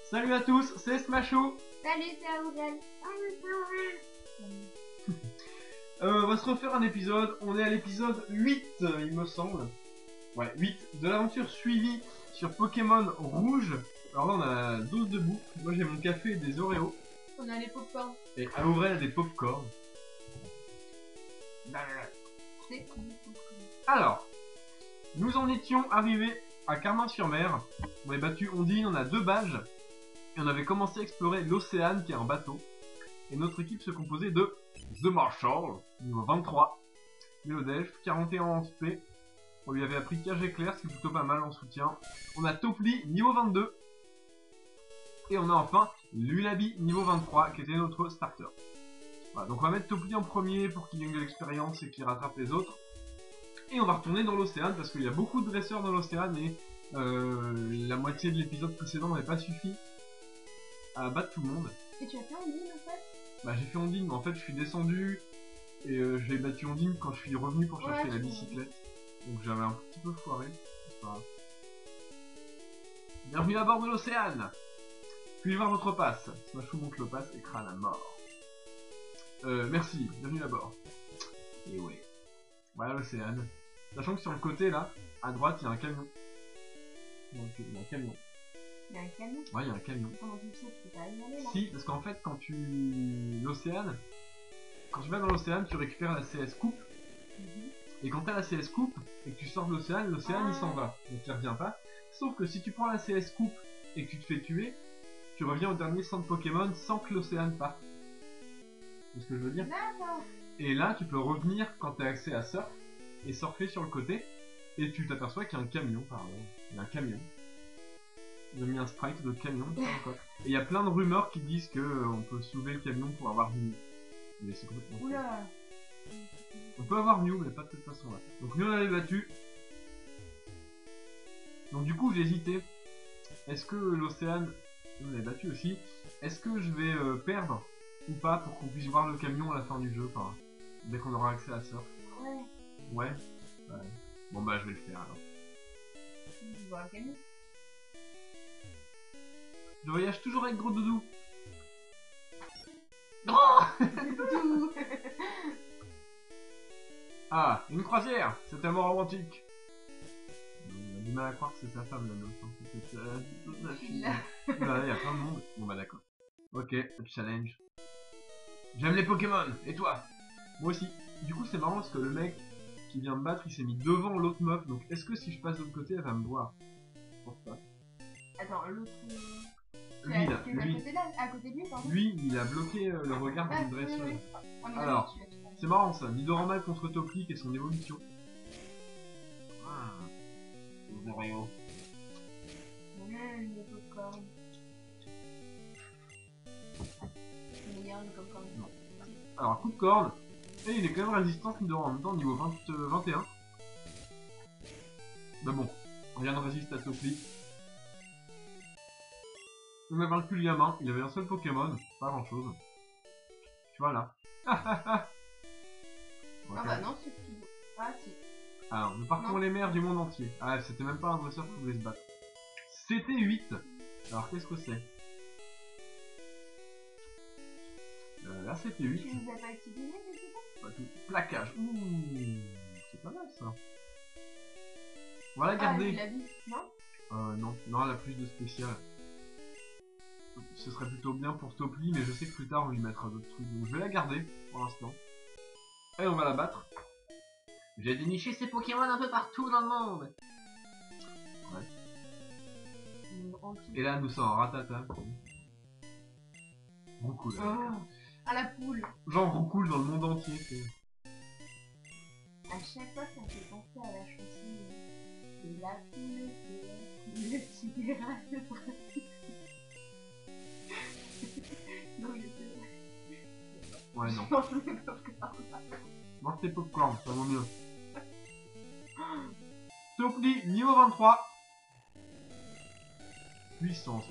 Salut à tous, c'est Smasho. Salut, c'est Aurel. On va se refaire un épisode, on est à l'épisode 8 il me semble. Ouais, 8 de l'aventure suivie sur Pokémon Rouge. Alors là on a 12 debout, moi j'ai mon café et des Oreos. On a les popcorn. Et Aurel a des popcorn. C'est cool. Alors, nous en étions arrivés à Carmin-sur-Mer. On a battu Ondine, on a 2 badges. Et on avait commencé à explorer l'océan qui est un bateau. Et notre équipe se composait de The Marshall, niveau 23. Mélodèche, 41 en SP. On lui avait appris Cage Éclair, ce qui est plutôt pas mal en soutien. On a Topli, niveau 22. Et on a enfin Lulabi, niveau 23, qui était notre starter. Voilà, donc on va mettre Topli en premier pour qu'il gagne de l'expérience et qu'il rattrape les autres. Et on va retourner dans l'océan parce qu'il y a beaucoup de dresseurs dans l'océan et la moitié de l'épisode précédent n'avait pas suffi à battre tout le monde. Et tu as fait Ondine en fait? Bah j'ai fait Ondine, mais en fait je suis descendu et j'ai battu Ondine quand je suis revenu pour chercher la bicyclette. Donc j'avais un petit peu foiré. Enfin... Bienvenue à bord de l'océan. Puis-je voir votre passe? Smashou monte le passe et crâne à mort. Merci, bienvenue à bord. Et ouais. Voilà l'océan. Sachant que sur le côté là, à droite, il y a un camion. Il y a un camion. Il y a un camion? Ouais, il y a un camion. Comment tu sais que tu peux pas y aller là? Si, parce qu'en fait, quand tu vas dans l'océan, tu récupères la CS Coupe. Et quand t'as la CS Coupe et que tu sors de l'océan, il s'en va. Donc il revient pas. Sauf que si tu prends la CS Coupe et que tu te fais tuer, tu reviens au dernier centre Pokémon sans que l'océan parte. C'est ce que je veux dire? D'accord. Et là, tu peux revenir quand t'as accès à Surf et surfer sur le côté. Et tu t'aperçois qu'il y a un camion, pardon. Il y a un camion. Ils ont mis un sprite de camion, je sais pas quoi. Et il y a plein de rumeurs qui disent que on peut soulever le camion pour avoir Mew. Mais c'est complètement faux. Oula. On peut avoir Mew, mais pas de cette façon-là. Donc nous on l'avait battu. Donc du coup j'ai hésité. Est-ce que l'océan, on l'avait battu aussi. Est-ce que je vais perdre ou pas pour qu'on puisse voir le camion à la fin du jeu, enfin, dès qu'on aura accès à Surf? Ouais. Ouais. Bon bah je vais le faire alors. Tu vois le camion? Je voyage toujours avec Gros Doudou. Doudou. Ah, une croisière. C'est tellement romantique. On a du mal à croire que c'est sa femme la nôtre. C'est sa fille. Là, il y a plein de monde. Bon bah d'accord. Ok, challenge. J'aime les Pokémon. Et toi? Moi aussi. Du coup c'est marrant parce que le mec qui vient me battre, il s'est mis devant l'autre meuf. Donc est-ce que si je passe de l'autre côté, elle va me voir? Je pense pas. Attends, l'autre... Lui, à là, côté de lui, pardon. lui, il a bloqué le regard d'une dresseuse. Oui. Alors, c'est marrant ça, Nidoran contre Topli et son évolution. Ah, les Oreos. Les popcorn. C'est meilleur les popcorn. Alors, coup de corne. Et il est quand même résistant Nidoran en même temps, niveau 21. Mais bon, rien ne résiste à Topli. On a vaincu le gamin, il avait un seul Pokémon, pas grand chose. Tu vois là. Ah bah non, c'est plus beau. Ah si. Alors, nous partons les mers du monde entier. Ah, c'était même pas un dresseur qui voulait se battre. C'était 8. Alors, qu'est-ce que c'est? Là, c'était 8. Tu nous as pas utilisé les Plaquage. Ouh, c'est pas mal ça. On va la garder. Non, non, elle a plus de spécial. Ce serait plutôt bien pour Topli, mais je sais que plus tard on lui mettra d'autres trucs. Donc je vais la garder pour l'instant. Et on va la battre. J'ai déniché ces Pokémon un peu partout dans le monde. Ouais. Et là nous sommes en Ratata. Roucoule. Oh, à la poule. Genre Roucoule dans le monde entier. À chaque fois ça me fait penser à la chanson de la poule, le tigre, le principe. Non, je sais. Ouais, non. Mange tes popcorn, ça vaut mieux. Topli, niveau 23. Puissance.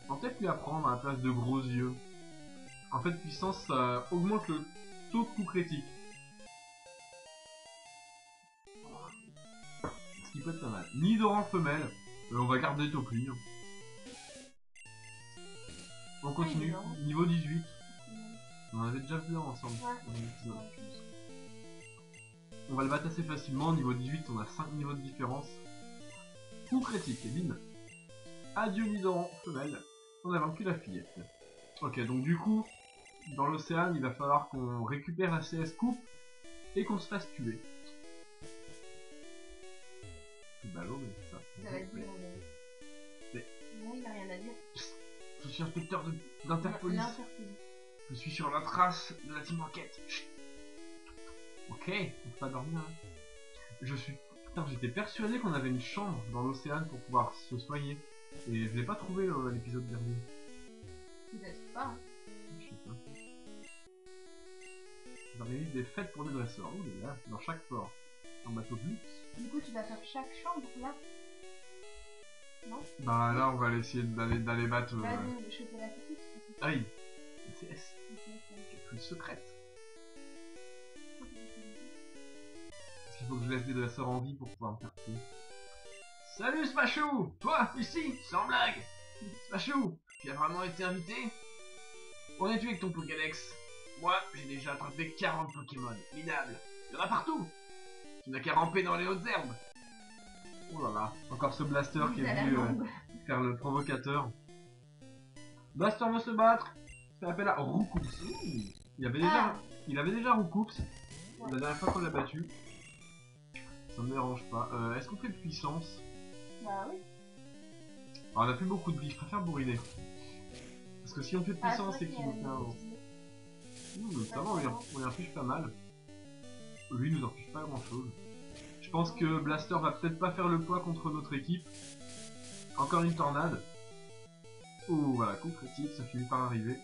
On va peut-être lui apprendre à la place de gros yeux. En fait, puissance, ça augmente le taux de coup critique. Ce qui peut être pas mal. Nidoran femelle. On va garder Topli. Hein. On continue. Niveau 18. On en avait déjà vu un ensemble. Ouais. On va le battre assez facilement. Niveau 18, on a 5 niveaux de différence. Coup critique, et bim. Adieu Nidoran, femelle. On a vaincu la fillette. Ok, donc du coup, dans l'océan, il va falloir qu'on récupère la CS Coupe et qu'on se fasse tuer. C'est ballot, mais ça. Ça va être dur, Mais- non, il a rien à dire. Je suis inspecteur d'Interpolice. L'Interpolice. Je suis sur la trace de la team enquête. Chut. Ok, on peut pas dormir. Hein. Je suis. Putain, j'étais persuadé qu'on avait une chambre dans l'océan pour pouvoir se soigner. Et je l'ai pas trouvé l'épisode dernier. Peut-être pas. Hein. Je sais pas. J'organise des fêtes pour des dresseurs. Oh là, dans chaque port. En bateau de luxe. Du coup, tu vas faire chaque chambre là. Non. Bah là, on va essayer d'aller battre. Vas-y, on va choper la petite. Ah oui, la CS. Plus secrète. Parce qu'il faut que je laisse des dresseurs en vie pour pouvoir me faire tuer. Salut Smashou! Toi, ici, sans blague! Smashou, tu as vraiment été invité? On est tu avec ton Pokédex? Moi, j'ai déjà attrapé 40 Pokémon, minables. Il y en a partout! Tu n'as qu'à ramper dans les hautes herbes! Oh là là, encore ce Blaster qui est venu faire le provocateur. Blaster veut se battre! Ça s'appelle à Roucoups. Il avait déjà Roucoups. La dernière fois qu'on l'a battu. Ça me dérange pas. Est-ce qu'on fait de puissance? Bah oui. Alors, on a plus beaucoup de vie, je préfère bourriner. Parce que si on fait de puissance, c'est qu'il nous fait un... ça va, on lui inflige pas mal. Lui, il nous inflige pas grand chose. Je pense que Blaster va peut-être pas faire le poids contre notre équipe. Encore une tornade. Oh, voilà, coup critique, ça finit par arriver.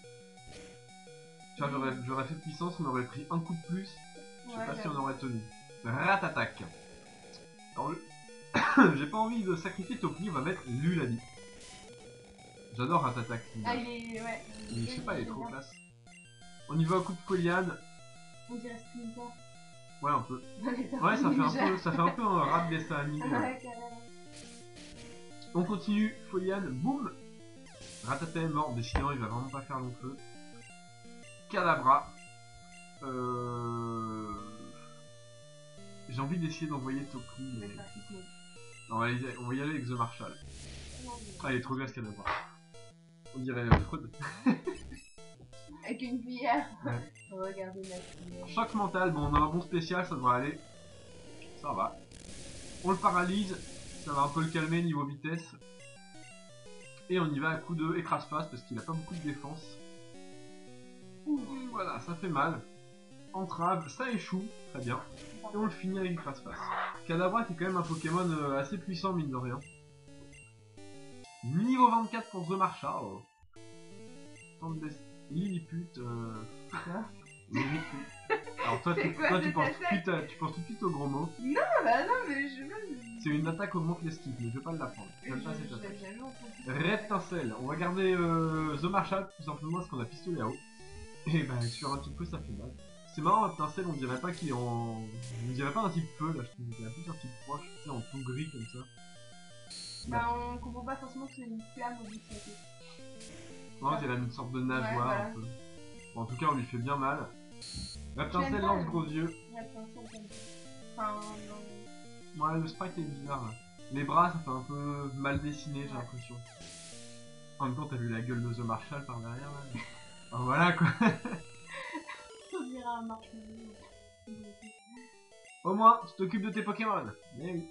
Tiens, j'aurais fait puissance, on aurait pris un coup de plus. Je sais pas si on aurait tenu. Ratatac. Alors, j'ai pas envie de sacrifier Topli, on va mettre Lulali. J'adore Ratatac. Ah, il est. Ouais. Je sais pas, il est trop classe. On y va au coup de foliane. On dirait Splinter. Ouais, un peu. Ouais, ça fait un peu un rap dessin animé. Ouais, carrément. On continue, foliane, boum. Ratata est mort, décidément il va vraiment pas faire long feu. Kadabra. J'ai envie d'essayer d'envoyer Topli, mais... On va y aller avec The Marshall. Ah, il est trop bien ce Kadabra. On dirait Freud. Avec une cuillère. Ouais. Regardez ma cuillère. Choc mental, bon on a un bon spécial, ça devrait aller. Ça va. On le paralyse, ça va un peu le calmer niveau vitesse. Et on y va à coup de écrase-face parce qu'il a pas beaucoup de défense. Voilà, ça fait mal. Entrave, ça échoue, très bien. Et on le finit avec écrase-face. Kadabra qui est quand même un Pokémon assez puissant mine de rien. Niveau 24 pour The Marshall. Lilliput, Lilliput. Alors toi, tu penses tout de suite au gros mot. Non, bah non, mais je veux. C'est une attaque au manque l'esquive, mais je vais pas l'apprendre. J'aime pas cette attaque. Jamais entendu. Reptincelle, on va garder The Marshall tout simplement parce qu'on a pistolet à eau. Et bah sur un petit feu ça fait mal. C'est marrant, Reptincelle, on dirait pas qu'il est en... On dirait pas un type feu là, je trouve qu'il a plus un type froid, tu sais, en tout gris comme ça. Bah on comprend pas forcément que c'est une flamme au bout de sa tête. Non, il a une sorte de nageoire voilà. un peu. Bon, en tout cas, on lui fait bien mal. Reptincelle lance gros yeux. Reptincelle comme ça. Enfin, non. Ouais, le sprite est bizarre là. Les bras, ça fait un peu mal dessiné, j'ai l'impression. En même temps, t'as vu la gueule de The Marshall par derrière là. Ah, voilà quoi. On dirait un marshmallow. Au moins, tu t'occupes de tes Pokémon. Eh oui.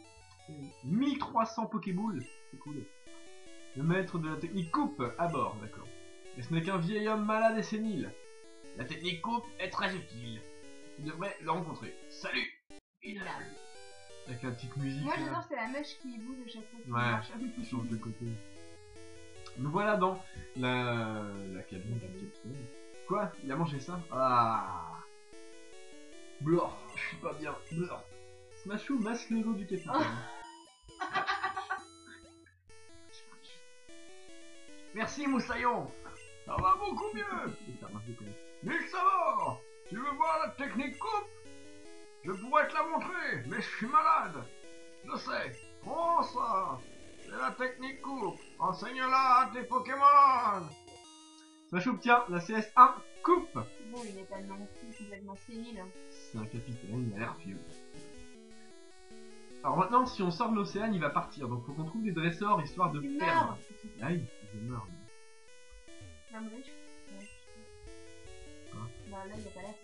Eh oui. 1300 Pokéballs, c'est cool. Le maître de la technique coupe à bord, d'accord. Et ce n'est qu'un vieil homme malade et sénile. La technique coupe est très utile. Tu devrais le rencontrer. Salut. Inalable. Avec la petite musique. Moi là. j'adore, c'est la mèche qui bouge à chaque fois qu'il Ouais, marche. qui change de côté. Nous voilà dans la cabine du capitaine. Quoi? Il a mangé ça? Ah. Blur, je suis pas bien. Blur. Smashou masque l'ego du capitaine. Merci Moussaillon. Ça va beaucoup mieux. Mais ça va. Tu veux voir la technique coupe? Je pourrais te la montrer, mais je suis malade. Je sais. Prends ça. C'est la technique coupe. Enseigne-la à tes Pokémon. Smash obtient la CS1 coupe. Bon, il est pas non plus complètement sénile. Hein. C'est un capitaine, il a l'air vieux. Alors maintenant, si on sort de l'océan, il va partir. Donc faut qu'on trouve des dresseurs histoire de Il perdre. meurt. Là, il meurt. L'homme riche. Ouais. Hein? Bah là, il a pas l'air.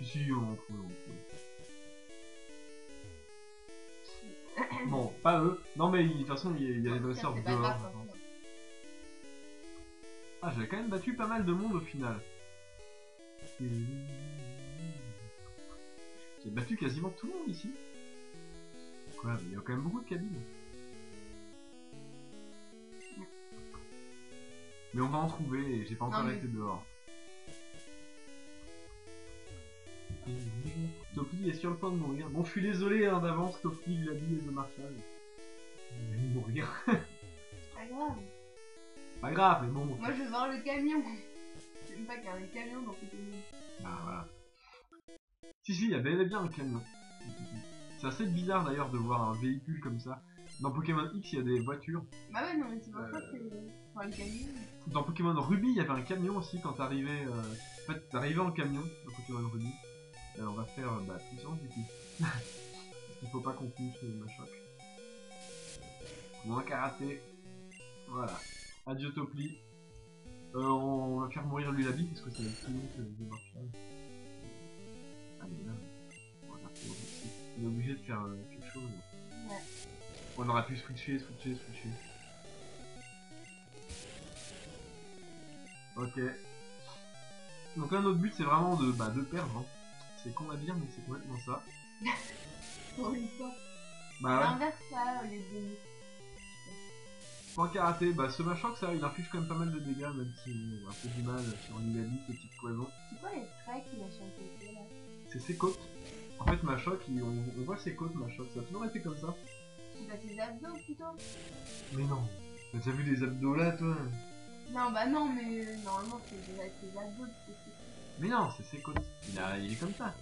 Si, on trouve. Bon, pas eux. Non mais de toute façon, il y a les dresseurs C'est pas dehors. grave, je pense. hein. Ah, j'avais quand même battu pas mal de monde au final. J'ai battu quasiment tout le monde ici. Quoi, il y a quand même beaucoup de cabines. Mais on va en trouver et j'ai pas encore Non, mais- été dehors. Topi est sur le point de mourir. Bon, je suis désolé hein, d'avance, Topi, il a dit de Marshall. Il va mourir. Pas grave. Pas grave, mais bon. Moi, je veux voir le camion. J'aime pas qu'il y ait un camion dans Pokémon. Bah voilà. Si, il y a bel et bien un camion. C'est assez bizarre d'ailleurs de voir un véhicule comme ça. Dans Pokémon X, il y a des voitures. Bah ouais, non, mais c'est pour ça que. Enfin, le camion. Dans Pokémon Ruby, il y avait un camion aussi quand t'arrivais. En fait, t'arrivais en camion dans Pokémon Ruby. On va faire puissance du coup. Parce qu'il faut pas qu'on touche ma choc. Moins karaté. Voilà. Adieu Topli. On va faire mourir Lulabi parce que c'est le petit que je marche là. Allez là. On va faire aussi. On est obligé de faire quelque chose. Ouais. On aurait pu switcher. Ok. Donc là notre but c'est vraiment de perdre. Hein. C'est con à dire mais c'est complètement ça. Pour une fois. Bah ouais. L'inverse, ça, au lieu de donner. Point karaté, bah ce Machoc ça il inflige quand même pas mal de dégâts même si on a un peu du mal sur Lulabi, petite poison. C'est quoi les traits qu'il a sur le côté là? C'est ses côtes. En fait Machoc, on voit ses côtes Machoc, ça a toujours été comme ça. C'est pas ses abdos plutôt? Mais non. T'as déjà vu des abdos là toi? Non, bah non, mais normalement c'est déjà ses abdos. Mais non, c'est ses côtes. Il est comme ça.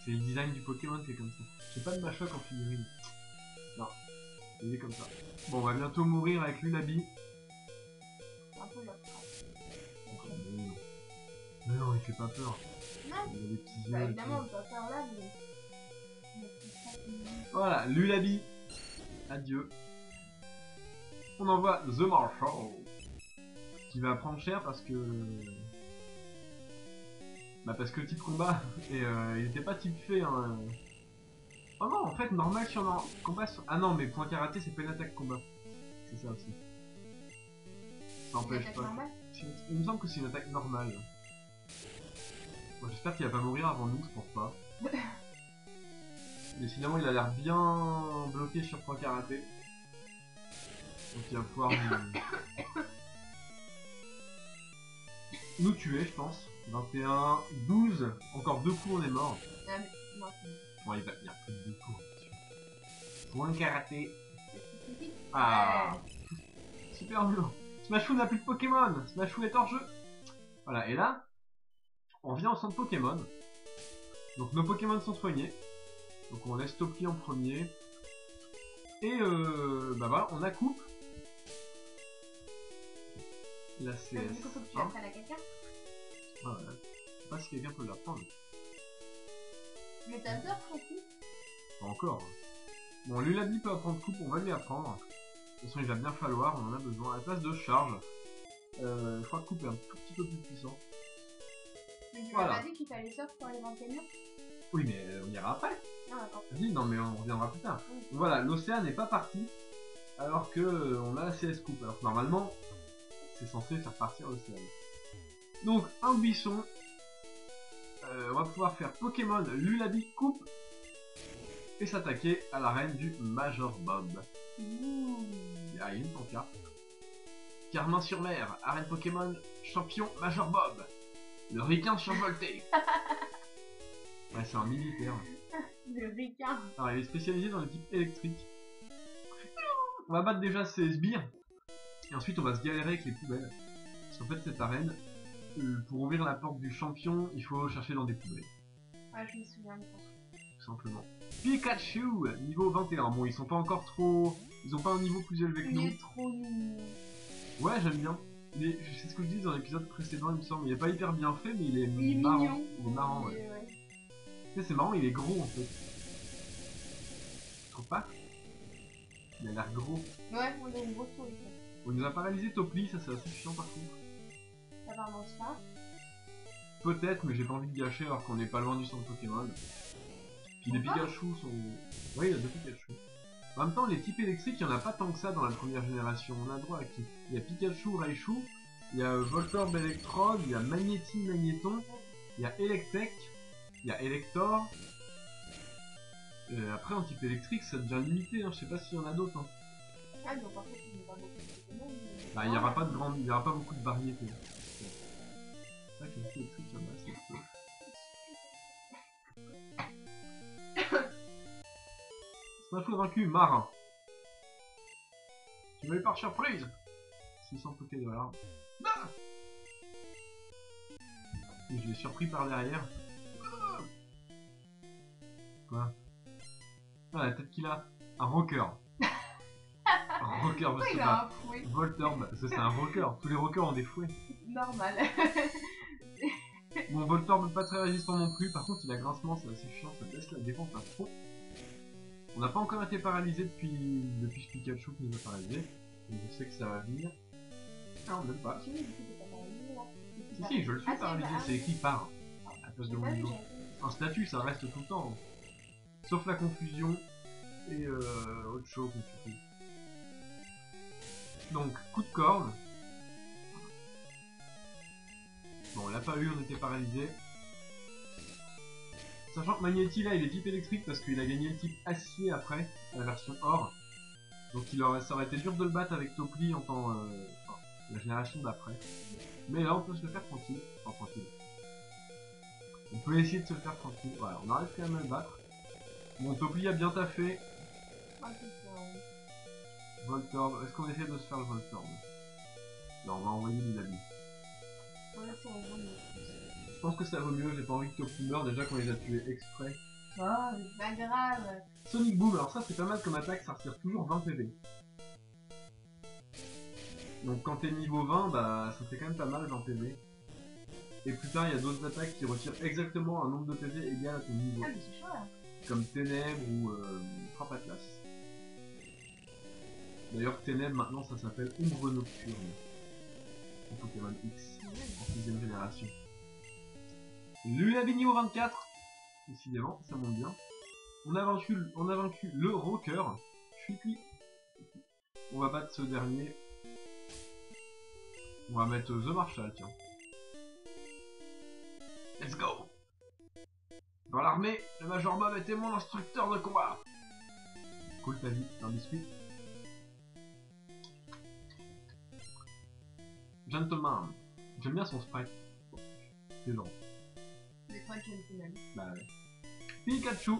C'est le design du Pokémon qui est comme ça. J'ai pas de Machoc en figurine. Non. Il est comme ça. Bon, on va bientôt mourir avec Lulabi. C'est un peu leur trace. Mais non, il fait pas peur. Non, Il a des petits yeux. bah et évidemment, on tout. peut pas faire là, mais. Voilà, Lulabi. Adieu. On envoie The Marshall. Qui va prendre cher parce que. Bah, parce que type combat. Et il était pas type fait. Hein. Oh non, en fait, normal sur combat. Ah non, mais point karaté, c'est pas une attaque combat. C'est ça aussi. Ça empêche pas. Il me semble que c'est une attaque normale. Bon, j'espère qu'il va pas mourir avant nous, je pense pas. Mais sinon, il a l'air bien bloqué sur point karaté. Donc il va pouvoir nous tuer, je pense. 21, 12, encore 2 coups, on est mort. Ah, mais moi, Bon, il y a plus de 2 coups. Point karaté. c'est Ah, super nul. Smashou n'a plus de Pokémon. Smashou est hors jeu. Voilà, et là, on vient au centre Pokémon. Donc nos Pokémon sont soignés. Donc on laisse Topli en premier. Et bah voilà, on a coupe. La CS. Du coup, faut que tu l'apprennes à quelqu'un. Voilà. Je sais pas si quelqu'un peut l'apprendre. Mais t'as peur, Francky? Pas encore. Bon, Lulabi peut apprendre coupe, on va lui apprendre. De toute façon, il va bien falloir, on en a besoin. À la place de charge, je crois que coupe est un tout petit peu plus puissant. Mais tu Voilà. m'as pas dit qu'il fallait ça pour aller dans le camion? Oui, mais on ira après. Non, d'accord. Vas-y, non, mais on reviendra plus tard. Oui. Donc voilà, l'océan n'est pas parti, alors que on a la CS coupe. Alors que normalement, c'est censé faire partir l'océan. Donc, un buisson. On va pouvoir faire Pokémon Lulabi coupe et s'attaquer à la reine du Major Bob. Ouh. Il y a une pancarte. Carmin-sur-Mer, arène Pokémon, champion Major Bob. Le ricain survolté. Ouais, c'est un militaire. Le ricain. Alors, il est spécialisé dans les types électriques. On va battre déjà ses sbires. Et ensuite, on va se galérer avec les poubelles. Parce qu'en fait, cette arène, pour ouvrir la porte du champion, il faut chercher dans des poubelles. Ouais, je me souviens de ça. Tout simplement. Pikachu, niveau 21. Bon, ils sont pas encore trop... Ils ont pas un niveau plus élevé que Il nous. est trop mignon. Ouais, j'aime bien. C'est ce que je disais dans l'épisode précédent, il me semble. Il est pas hyper bien fait, mais il est Il est marrant. mignon. Il est marrant, ouais. Ouais. Tu sais, c'est marrant, il est gros en fait. Tu trouves pas? Il a l'air gros. Ouais, on a une grosse souris. On nous a paralysé Topli, ça c'est assez chiant par contre. Ça va dans ça. Peut-être, mais j'ai pas envie de gâcher alors qu'on est pas loin du centre Pokémon. Puis les Encore Pikachu sont... Oui, il y a 2 Pikachu. En même temps, les types électriques, il y en a pas tant que ça dans la première génération. On a droit à qui? Il y a Pikachu, Raichu, il y a Voltorb, Electrode, il y a Magnéti, Magnéton, il y a Electek, il y a Elector. Après, en type électrique, ça devient limité, hein. Je sais pas s'il y en a d'autres. Hein. Ah, donc en fait, il n'y a pas beaucoup de Pokémon. Bah, il y aura pas de grande... il y aura pas beaucoup de variétés. C'est vrai que les types électriques, il y en a assez peu. Smash vaincu, Marin. Tu m'as eu par surprise. 600 $. Ah, et je l'ai surpris par derrière. Quoi? Ah, la tête qu'il a. Un rocker. Rocker, Pourquoi je sais il a pas. un fouet? Voltorb, ça c'est un rocker. Tous les rockers ont des fouets. Normal. Bon, Voltorb pas très résistant non plus. Par contre, il a grincement, c'est assez chiant. Ça baisse la défense à fond. On n'a pas encore été paralysé depuis ce Pikachu qui nous a paralysé. Donc je sais que ça va venir. Ah, on n'aime pas. Si, je le suis paralysé. C'est écrit par. À la place de mon nom. Un statut, ça reste tout le temps. Sauf la confusion et autre chose. Donc, coup de corde. Bon, on l'a pas eu, on était paralysé. Sachant que Magnéti là, il est type électrique parce qu'il a gagné le type acier après, la version or. Donc ça aurait été dur de le battre avec Topli en temps... la génération d'après. Mais là, on peut se le faire tranquille. Enfin, tranquille. On peut essayer de se le faire tranquille. Voilà, on arrive quand même à le battre. Bon, Topli a bien taffé. Voltorb, est-ce qu'on essaie de se faire le Voltorb? Non, on va envoyer des amis. Je pense que ça vaut mieux, j'ai pas envie que Topli meure déjà qu'on les a tués exprès. Oh, c'est pas grave. Sonic Boom, alors ça c'est pas mal comme attaque, ça retire toujours 20 PV. Donc quand t'es niveau 20, bah ça fait quand même pas mal 20 PV. Et plus tard il y a d'autres attaques qui retirent exactement un nombre de PV égal à ton niveau. Ah, mais c'est chaud là. Comme Ténèbres ou Frappe Atlas. D'ailleurs Ténèbres maintenant ça s'appelle Ombre Nocturne. En Pokémon X, en 6ème génération. Lullaby niveau 24. Décidément, ça monte bien. On a vaincu le rocker. Chuitli. On va battre ce dernier. On va mettre The Marshal, tiens. Let's go! Dans l'armée, le Major Bob était mon instructeur de combat. Cool ta vie, un biscuit. Gentleman. J'aime bien son sprite. C'est genre. Les 3 gentlemen. Bah ouais. Pikachu.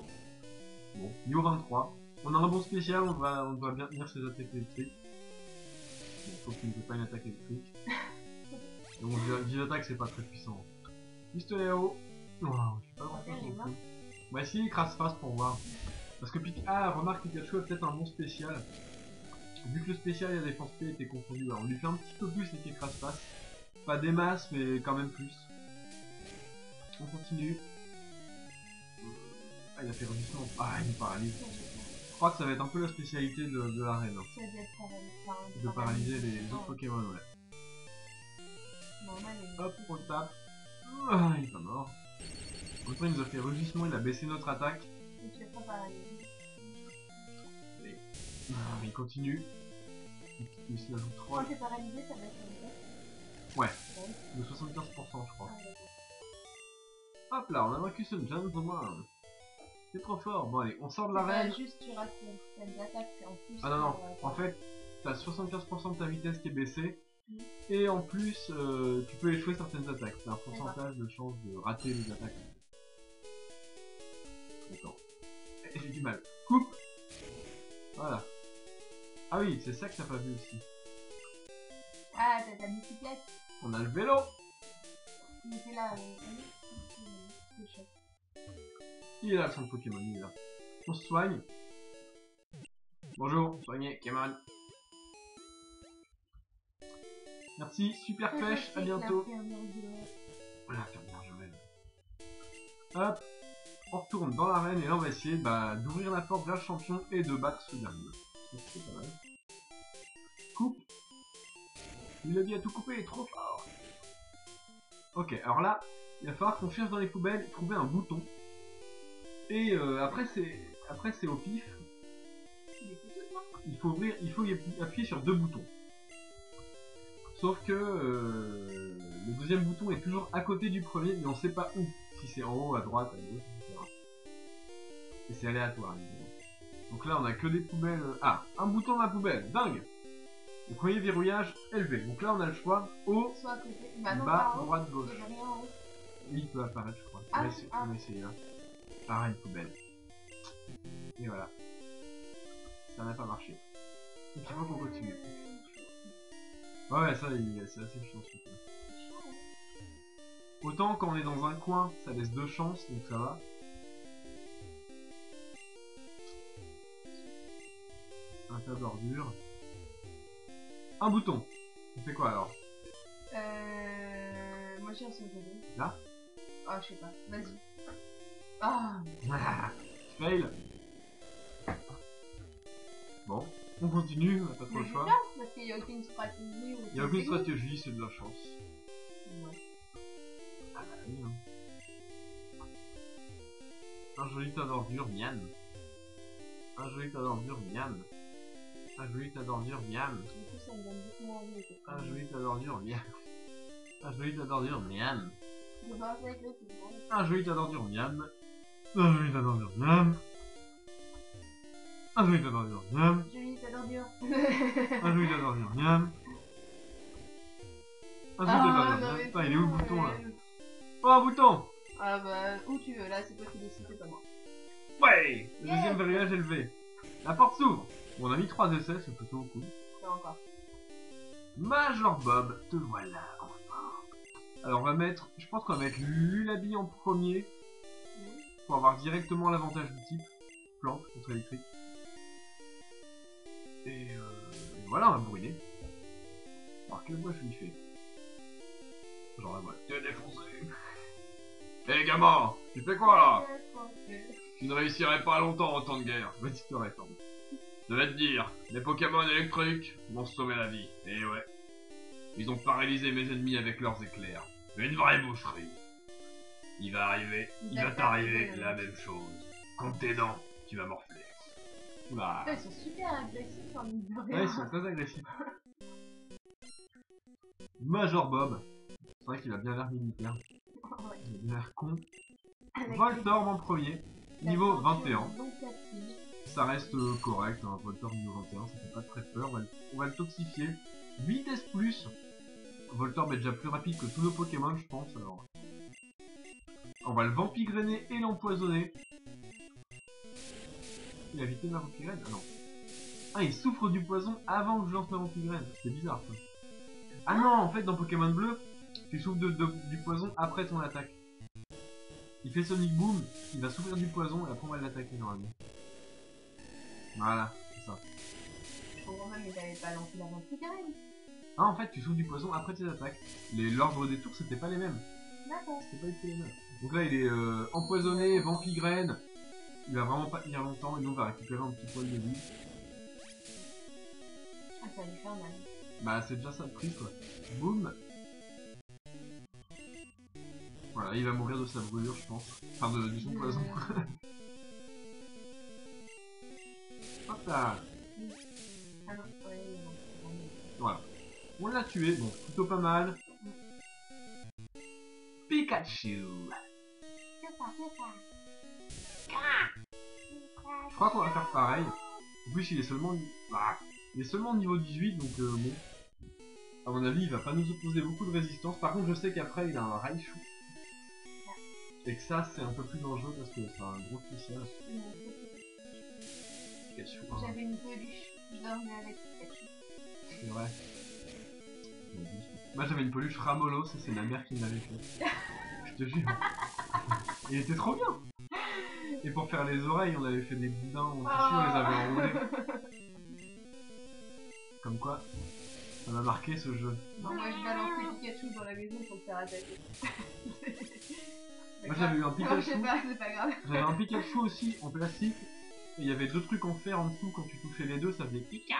Bon, niveau 23. On a un bon spécial, on doit bien tenir ses attaques électriques. Bon, sauf qu'il ne fait pas une attaque électrique. Et bon, 10 attaques c'est pas très puissant. Pistolet à eau. Oh, je sais pas grand chose non plus. Bah si, crasse face pour voir. Parce que remarque, Pikachu a peut-être un bon spécial. Vu que le spécial et la défense P étaient confondus, alors on lui fait un petit peu plus avec écrase face. Pas des masses, mais quand même plus. On continue. Ah, il a fait résistance. Ah, il est paralysé. Je crois que ça va être un peu la spécialité de l'arène. Hein. Ça doit être De paralyser les autres Pokémon, ouais. Normal, Hop, on le tape. Ah, il est pas mort. En même temps, il nous a fait rugissement, il a baissé notre attaque. il se fait pas paralyser. Il continue. Il se l'ajoute 3. Quand t'es paralysé, ça va être un test. Ouais. De 75%, je crois. Ah, d'accord. Hop là, on a vaincu ce gentleman. C'est trop fort. Bon, allez, on sort de C'est l'arène. pas juste tu rates tes attaques, c'est en plus. Ah non, non. En fait, t'as 75% de ta vitesse qui est baissée. Et en plus, tu peux échouer certaines attaques. C'est un pourcentage de chance de rater les attaques. D'accord. J'ai du mal. Coupe. Voilà. Ah oui, c'est ça que t'as pas vu aussi. Ah, t'as ta bicyclette. On a le vélo. Il était là, c'est chaud. Il est là, son Pokémon, il est là. On se soigne. Bonjour, soignez, Keman. Merci, super pêche, à bientôt. L'infirmière Joël. Hop, on retourne dans l'arène et là on va essayer d'ouvrir la porte vers le champion et de battre ce dernier. C'est pas mal. Coupe. Il a dit à tout couper, il est trop fort. Ok, alors là, il va falloir qu'on cherche dans les poubelles, trouver un bouton. Et après c'est au pif. Il faut appuyer sur 2 boutons. Sauf que le deuxième bouton est toujours à côté du premier, mais on sait pas où. Si c'est en haut, à droite, à gauche, etc. Et c'est aléatoire, évidemment. Donc là, on a que des poubelles. Ah, un bouton dans la poubelle, dingue! Le premier verrouillage élevé. Donc là, on a le choix haut, Soit à côté. Bah non, bas, pas en haut. droite, gauche. Il y a rien en haut. Oui, il peut apparaître, je crois. Ah, On va essayer là. Pareil, poubelle. Et voilà. Ça n'a pas marché. Donc il faut qu'on continue. Ouais, ça, c'est assez chiant ce truc-là. Autant quand on est dans un coin, ça laisse 2 chances, donc ça va. Un tas d'ordures. Un bouton. On fait quoi alors? Moi j'ai un seul bébé. Là? Ah, je sais pas. Vas-y. Ah. Fail. Bon, on continue, on n'a pas trop le choix. Parce qu'il n'y a aucune stratégie. Il n'y a aucune stratégie, c'est de la chance. Ouais. Ah bah oui, hein. Un joli tas d'ordures, miam. Un joli tas d'ordures, miam. Un joli tas d'ordures, miam. Du coup, ça me donne beaucoup moins envie. Un joli tas d'ordures, miam. Un joli tas d'ordures, miam. Je vais avec le plus grand. Un joli tas d'ordures, miam. Un joli tas d'ordures, miam. Un joli tas d'ordures, miam. Julie, t'as d'ordure. Un joli tas d'ordures, miam. Un joli tas d'ordures, miam. Putain, il est où le bouton là? Oh, un bouton! Ah bah, où tu veux, là, c'est toi qui décides, c'est pas moi. Ouais! Le deuxième verrouillage élevé. La porte s'ouvre. Bon, on a mis 3 essais, c'est plutôt cool. Pas encore. Major Bob, te voilà, enfin. Alors on va mettre, je pense qu'on va mettre Lulabi en premier, pour avoir directement l'avantage du type, plante contre électrique. Et voilà, on va bourriner. Alors que moi je lui fais. Genre là, voilà. T'es défoncé. Hé gamin, tu fais quoi là? Tu ne réussirais pas longtemps en temps de guerre. Vas-y, te réforme. Je vais te dire, les Pokémon électriques m'ont sauvé la vie. Et ouais. Ils ont paralysé mes ennemis avec leurs éclairs. Une vraie boucherie. Il va t'arriver la même chose. Contre tes dents, tu vas morfler. Bah. Ils sont super agressifs en mine de Ouais, rien. ils sont très agressifs. Major Bob. C'est vrai qu'il a bien l'air militaire. Ouais. Il a bien l'air con. Avec Voltorb en premier. Niveau la 21. ceinture donc active. Ça reste correct, hein, Voltorb niveau 21, ça fait pas très peur. On va le toxifier. Vitesse plus. Voltorb est déjà plus rapide que tous nos Pokémon, je pense. Alors, on va le vampigrainer et l'empoisonner. Il a évité ma vampigraine? Ah non. Ah, il souffre du poison avant que je lance ma vampigraine. C'est bizarre ça. Ah non, en fait, dans Pokémon Bleu, tu souffres du poison après ton attaque. Il fait Sonic Boom, il va souffrir du poison et après on va l'attaquer normalement. Voilà, c'est ça. Je comprends même, mais t'avais pas lancé la vampigraine. Ah, en fait, tu souffres du poison après tes attaques. L'ordre des tours, c'était pas les mêmes. D'accord. C'était pas du tout les mêmes. Donc là, il est empoisonné, vampigraine. Il va vraiment pas tenir longtemps et nous on va récupérer un petit poil de vie. Ah, ça va lui faire mal. Bah, c'est déjà ça le prix quoi. Boum. Voilà, il va mourir de sa brûlure, je pense. Enfin, de son poison. Hop là. Ah non, ouais, non. Voilà. On l'a tué, bon, plutôt pas mal. Pikachu. Je crois qu'on va faire pareil. En plus, il est seulement, il est seulement niveau 18, donc bon. À mon avis, il va pas nous opposer beaucoup de résistance. Par contre, je sais qu'après, il a un Raichu. Et que ça, c'est un peu plus dangereux parce que c'est un gros spécial. Pikachu. Hein. J'avais une peluche, je dormais avec Pikachu. C'est vrai. Moi, j'avais une peluche Ramolo, ça c'est ma mère qui me l'avait fait. Je te jure. Il était trop bien. Et pour faire les oreilles, on avait fait des boudins en tissu, on les avait enroulés. Comme quoi, ça m'a marqué ce jeu. Non, moi je balançais Pikachu dans la maison pour le faire attaquer. Moi j'avais eu un Non, je Pikachu. sais pas, c'est pas grave. J'avais un Pikachu aussi en plastique. Et il y avait deux trucs en fer en dessous, quand tu touchais les deux, ça faisait Pika.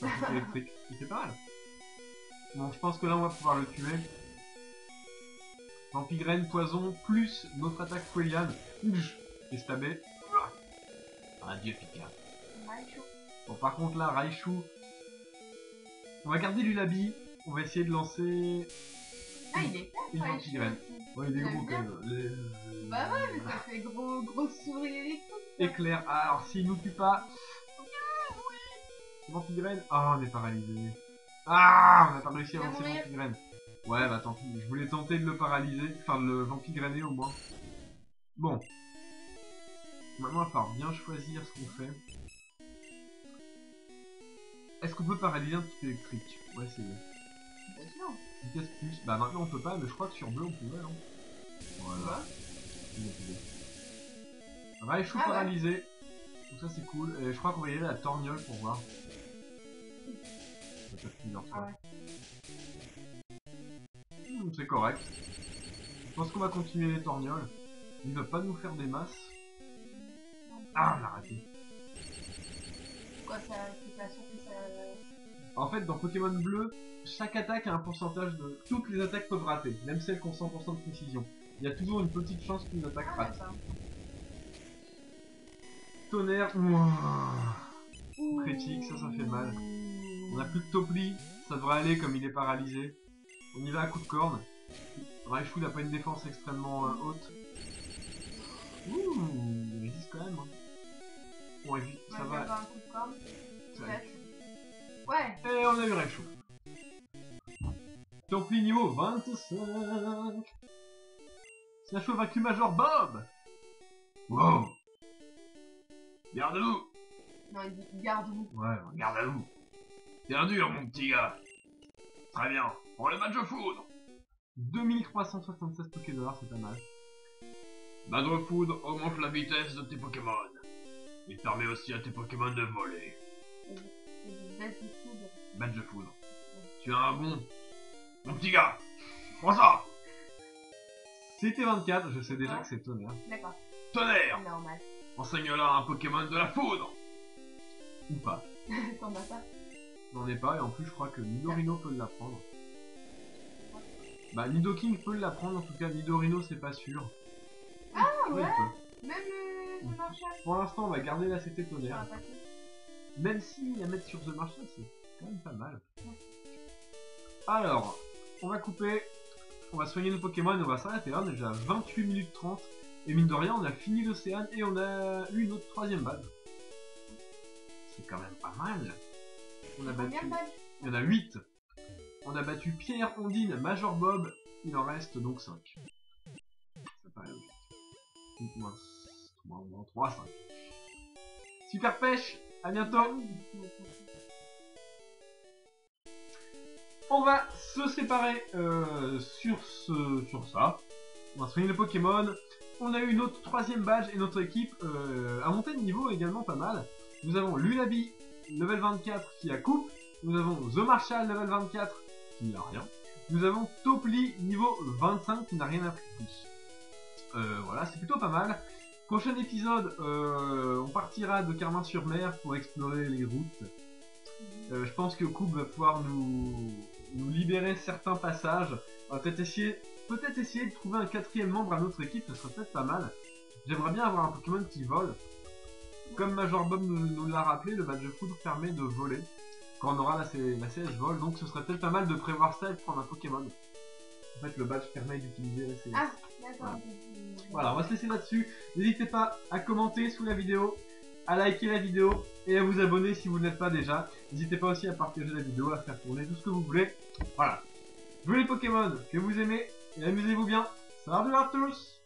Un truc électrique. C'était pas mal. Bon, je pense que là on va pouvoir le tuer. Vampigraine, poison, plus notre attaque Foueliane. Et stabé. Adieu Pika. Raichu. Bon, par contre là, Raichu. On va garder Lulabi. On va essayer de lancer Ah, il est fait, une Raichu Vampigraine. aussi. Ouais, il est J'aime gros bien. quand même. Bah ouais, mais ça fait gros souris électrique. Éclair. Ah, alors s'il nous tue pas. Vampigraine. Ah, on est paralysé. Ah, on a pas réussi à Il va lancer mourir. Vampigraine. Ouais, bah tant pis. Je voulais tenter de le paralyser. Enfin, de le Vampigrainer au moins. Bon. Maintenant, il va falloir bien choisir ce qu'on fait. Est-ce qu'on peut paralyser un type électrique? Ouais, c'est bien. Bien sûr. Vitesse plus. Bah maintenant on peut pas, mais je crois que sur bleu on pouvait, non? Voilà. Raichu Ah ouais. paralysé. Donc ça c'est cool. Et je crois qu'on va y aller à la torgnole pour voir. Ça peut plusieurs Ah fois. ouais. C'est correct. Je pense qu'on va continuer les torgnoles. Il va pas nous faire des masses. Ah, on a raté. Quoi, ça, c'est pas sûr que ça... En fait, dans Pokémon bleu, chaque attaque a un pourcentage de... Toutes les attaques peuvent rater, même celles qui ont 100% de précision. Il y a toujours une petite chance qu'une attaque Ah, rate. d'accord. Tonnerre, ouah. Critique, ça fait mal. On a plus de Topli, ça devrait aller comme il est paralysé. On y va à coup de corne. Raichu n'a pas une défense extrêmement haute. Ouh, il résiste quand même. Hein. Bon, et puis, ça On va va. avoir un coup de corne. Ça va. Peut-être. Ouais. Et on a eu Raichu. Topli niveau 25. Snacho vaincu Major Bob. Wow. Garde-vous. Non, il dit garde-vous. Ouais, garde à vous. Bien dur, mon petit gars. Très bien. Pour le match de foudre. 2376 Pokédollars, c'est pas mal. Badge de foudre augmente la vitesse de tes Pokémon. Il permet aussi à tes Pokémon de voler. C'est une belle foudre. Badge de foudre. Tu as un bon. Mon petit gars. Prends ça. C'était 24, je sais déjà Ouais. que c'est Tonnerre. D'accord. Tonnerre. Normal. Enseigne-la à un Pokémon de la foudre. Ou pas. T'en as pas. N'en ai pas, et en plus je crois que Nidorino peut l'apprendre. Bah Nidoking peut l'apprendre, en tout cas Nidorino c'est pas sûr. Ah Ouais, ouais. il peut. Même le Marshall. Pour l'instant on va garder la CT Ça Tonnerre. va passer. Même si la mettre sur The Marshall c'est quand même pas mal. Alors, on va couper, on va soigner nos Pokémon, on va s'arrêter là, on est déjà à 28 minutes 30. Et mine de rien on a fini l'Océan et on a eu notre troisième badge. C'est quand même pas mal. On a Combien battu... de badges? Il y en a 8. On a battu Pierre, Ondine, Major Bob. Il en reste donc 5. Ça paraît logique. 8 moins 3, 5. Super pêche. À bientôt. On va se séparer sur ça. On va soigner les Pokémon. On a eu notre troisième badge et notre équipe a monté de niveau également pas mal. Nous avons Lulabi, level 24 qui a coupe. Nous avons The Marshall, level 24 qui n'a rien. Nous avons Topli, niveau 25 qui n'a rien appris de plus. Voilà, c'est plutôt pas mal. Prochain épisode, on partira de Carmin-sur-Mer pour explorer les routes. Je pense que Coupe va pouvoir nous libérer certains passages. On va peut-être essayer de trouver un quatrième membre à notre équipe, ce serait peut-être pas mal. J'aimerais bien avoir un Pokémon qui vole. Comme Major Bob nous l'a rappelé, le badge de foudre permet de voler. Quand on aura la CS vol, donc ce serait peut-être pas mal de prévoir ça et de prendre un Pokémon. En fait, le badge permet d'utiliser la CS. Ah, d'accord. Voilà, on va se laisser là-dessus. N'hésitez pas à commenter sous la vidéo, à liker la vidéo et à vous abonner si vous ne l'êtes pas déjà. N'hésitez pas aussi à partager la vidéo, à faire tourner tout ce que vous voulez. Voilà. Jouez les Pokémon que vous aimez et amusez-vous bien. Salut à tous!